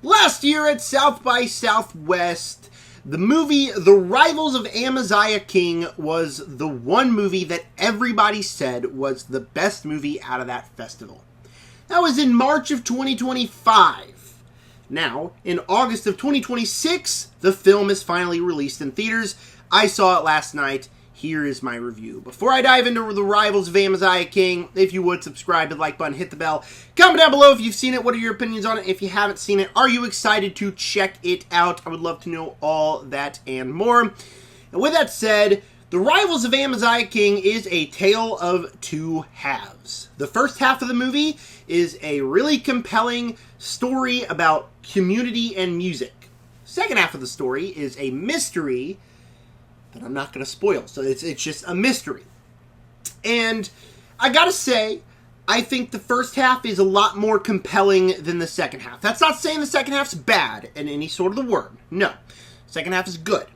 Last year at South by Southwest, the movie The Rivals of Amziah King was the one movie that everybody said was the best movie out of that festival. That was in March of 2025. Now, in August of 2026, the film is finally released in theaters. I saw it last night. Here is my review. Before I dive into The Rivals of Amziah King, if you would, subscribe, hit the like button, hit the bell. Comment down below if you've seen it. What are your opinions on it? If you haven't seen it, are you excited to check it out? I would love to know all that and more. And with that said, The Rivals of Amziah King is a tale of two halves. The first half of the movie is a really compelling story about community and music. Second half of the story is a mystery that I'm not going to spoil. So it's just a mystery. And I gotta say, I think the first half is a lot more compelling than the second half. That's not saying the second half's bad in any sort of the word. No. Second half is good.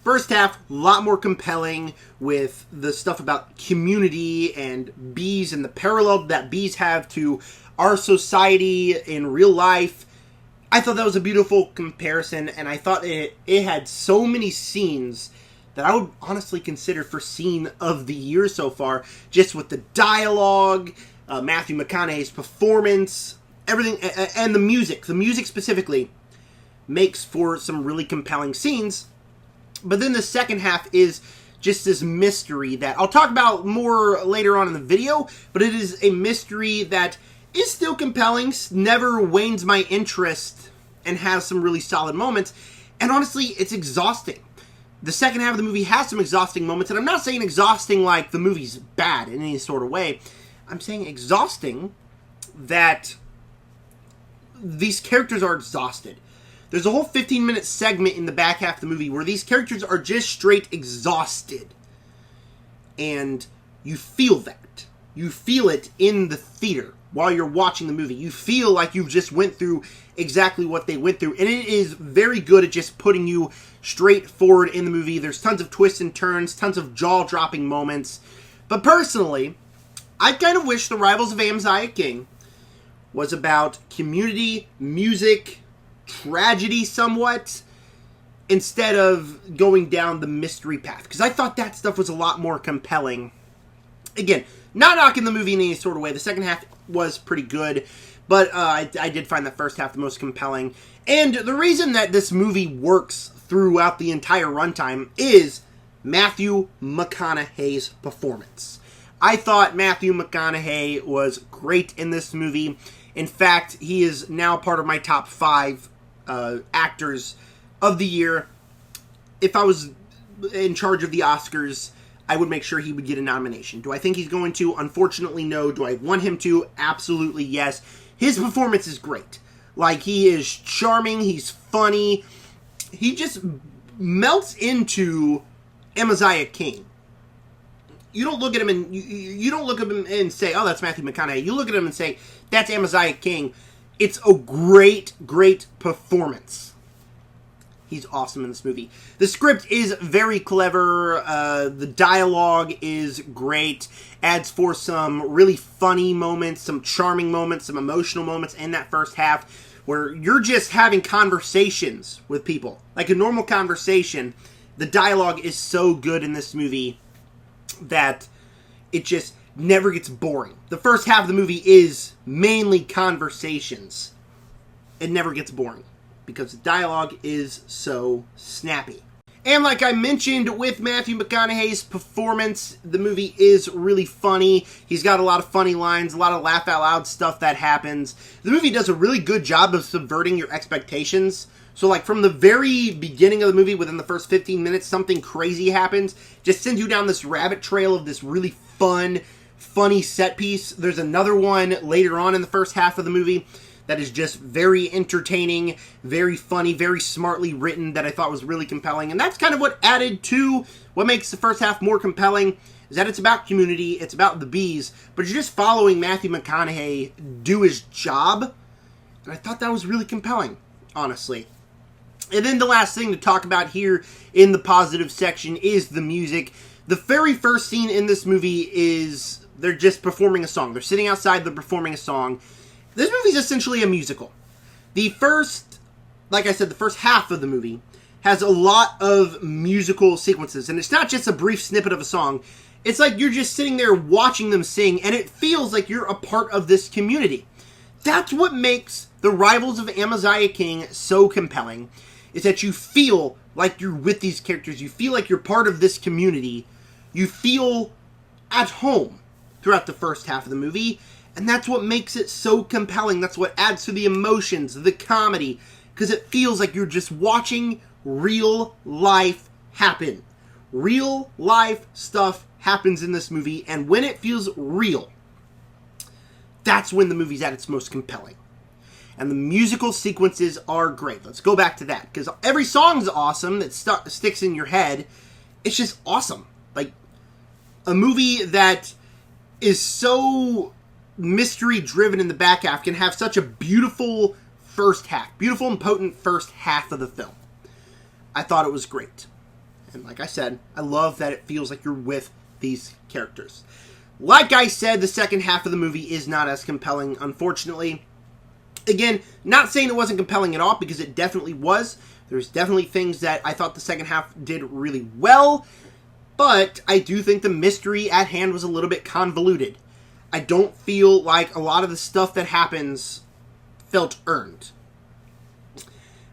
First half, a lot more compelling with the stuff about community and bees and the parallel that bees have to our society in real life. I thought that was a beautiful comparison, and I thought it had so many scenes that I would honestly consider for scene of the year so far, just with the dialogue, Matthew McConaughey's performance, everything, and the music. The music specifically makes for some really compelling scenes. But then the second half is just this mystery that I'll talk about more later on in the video, but it is a mystery that is still compelling, never wanes my interest, and has some really solid moments. And honestly, it's exhausting. The second half of the movie has some exhausting moments, and I'm not saying exhausting like the movie's bad in any sort of way. I'm saying exhausting that these characters are exhausted. There's a whole 15-minute segment in the back half of the movie where these characters are just straight exhausted. And you feel that. You feel it in the theater while you're watching the movie. You feel like you just went through exactly what they went through. And it is very good at just putting you straight forward in the movie. There's tons of twists and turns, tons of jaw-dropping moments. But personally, I kind of wish The Rivals of Amziah King was about community, music, tragedy somewhat, instead of going down the mystery path. Because I thought that stuff was a lot more compelling. Again, not knocking the movie in any sort of way. The second half was pretty good, but I did find the first half the most compelling. And the reason that this movie works throughout the entire runtime is Matthew McConaughey's performance. I thought Matthew McConaughey was great in this movie. In fact, he is now part of my top 5 actors of the year. If I was in charge of the Oscars, I would make sure he would get a nomination. Do I think he's going to? Unfortunately, no. Do I want him to? Absolutely, yes. His performance is great. Like, he is charming. He's funny. He just melts into Amziah King. You don't look at him and you don't look at him and say, "Oh, that's Matthew McConaughey." You look at him and say, "That's Amziah King." It's a great, great performance. He's awesome in this movie. The script is very clever. The dialogue is great. Adds for some really funny moments, some charming moments, some emotional moments in that first half where you're just having conversations with people. Like a normal conversation. The dialogue is so good in this movie that it just never gets boring. The first half of the movie is mainly conversations. It never gets boring because the dialogue is so snappy. And like I mentioned with Matthew McConaughey's performance, the movie is really funny. He's got a lot of funny lines, a lot of laugh-out-loud stuff that happens. The movie does a really good job of subverting your expectations. So like from the very beginning of the movie, within the first 15 minutes, something crazy happens. Just sends you down this rabbit trail of this really fun, funny set piece. There's another one later on in the first half of the movie that is just very entertaining, very funny, very smartly written that I thought was really compelling. And that's kind of what added to what makes the first half more compelling, is that it's about community, it's about the bees, but you're just following Matthew McConaughey do his job. And I thought that was really compelling, honestly. And then the last thing to talk about here in the positive section is the music. The very first scene in this movie is they're just performing a song. They're sitting outside, they're performing a song. This movie is essentially a musical. The first, like I said, the first half of the movie has a lot of musical sequences, and it's not just a brief snippet of a song. It's like you're just sitting there watching them sing, and it feels like you're a part of this community. That's what makes The Rivals of Amziah King so compelling, is that you feel like you're with these characters. You feel like you're part of this community. You feel at home throughout the first half of the movie, and that's what makes it so compelling. That's what adds to the emotions, the comedy, because it feels like you're just watching real life happen. Real life stuff happens in this movie, and when it feels real, that's when the movie's at its most compelling. And the musical sequences are great. Let's go back to that, because every song's awesome that sticks in your head. It's just awesome. Like, a movie that is so mystery-driven in the back half can have such a beautiful first half. Beautiful and potent first half of the film. I thought it was great. And like I said, I love that it feels like you're with these characters. Like I said, the second half of the movie is not as compelling, unfortunately. Again, not saying it wasn't compelling at all, because it definitely was. There's definitely things that I thought the second half did really well, but I do think the mystery at hand was a little bit convoluted. I don't feel like a lot of the stuff that happens felt earned.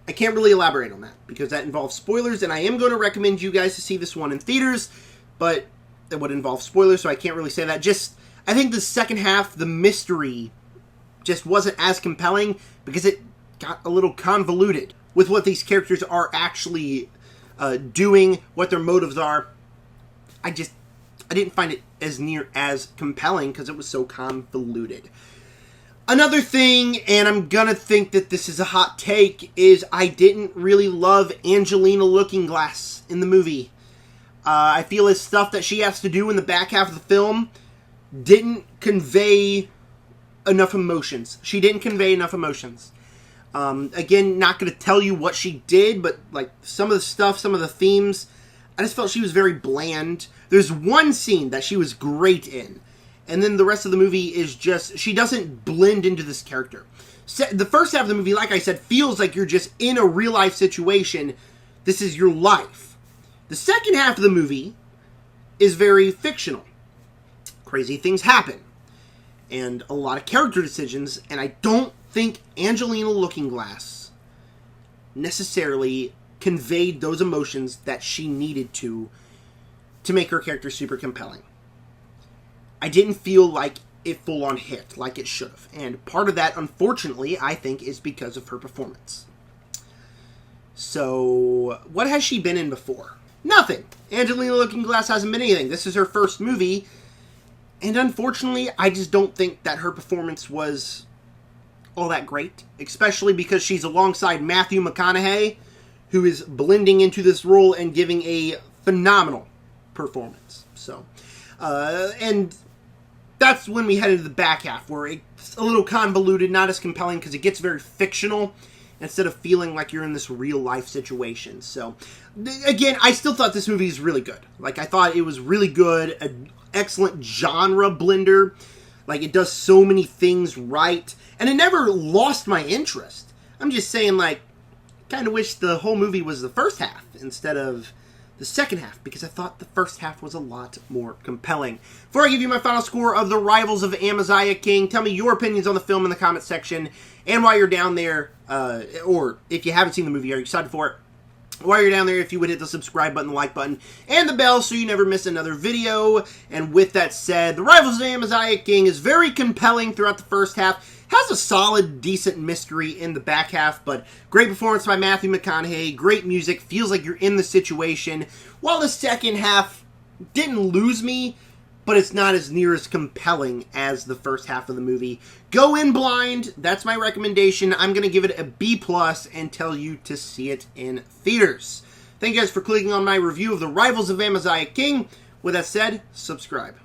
I can't really elaborate on that, because that involves spoilers, and I am going to recommend you guys to see this one in theaters, but it would involve spoilers, so I can't really say that. I think the second half, the mystery just wasn't as compelling, because it got a little convoluted with what these characters are actually doing, what their motives are. I didn't find it as near as compelling, because it was so convoluted. Another thing, and I'm gonna think that this is a hot take, is I didn't really love Angelina Looking-Glass in the movie. I feel his stuff that she has to do in the back half of the film didn't convey enough emotions. She didn't convey enough emotions. Again, not going to tell you what she did, but like some of the stuff, some of the themes, I just felt she was very bland. There's one scene that she was great in, and then the rest of the movie is just, she doesn't blend into this character. The first half of the movie, like I said, feels like you're just in a real-life situation. This is your life. The second half of the movie is very fictional. Crazy things happen. And a lot of character decisions, and I don't think Angelina Looking-Glass necessarily conveyed those emotions that she needed to make her character super compelling. I didn't feel like it full-on hit like it should have. And part of that, unfortunately, I think, is because of her performance. So, what has she been in before? Nothing. Angelina Looking-Glass hasn't been anything. This is her first movie. And unfortunately, I just don't think that her performance was all that great. Especially because she's alongside Matthew McConaughey, who is blending into this role and giving a phenomenal performance. So, and that's when we head into the back half, where it's a little convoluted, not as compelling, because it gets very fictional, instead of feeling like you're in this real-life situation. So, again, I still thought this movie is really good. Like, I thought it was really good, an excellent genre blender. Like, it does so many things right, and it never lost my interest. I'm just saying, like, kind of wish the whole movie was the first half instead of the second half, because I thought the first half was a lot more compelling. Before I give you my final score of The Rivals of Amziah King, tell me your opinions on the film in the comments section. And while you're down there, or if you haven't seen the movie, are you excited for it? While you're down there, if you would hit the subscribe button, the like button, and the bell so you never miss another video. And with that said, The Rivals of Amziah King is very compelling throughout the first half. Has a solid, decent mystery in the back half, but great performance by Matthew McConaughey, great music, feels like you're in the situation. While the second half didn't lose me, but it's not as near as compelling as the first half of the movie. Go in blind. That's my recommendation. I'm going to give it a B+ and tell you to see it in theaters. Thank you guys for clicking on my review of The Rivals of Amziah King. With that said, subscribe.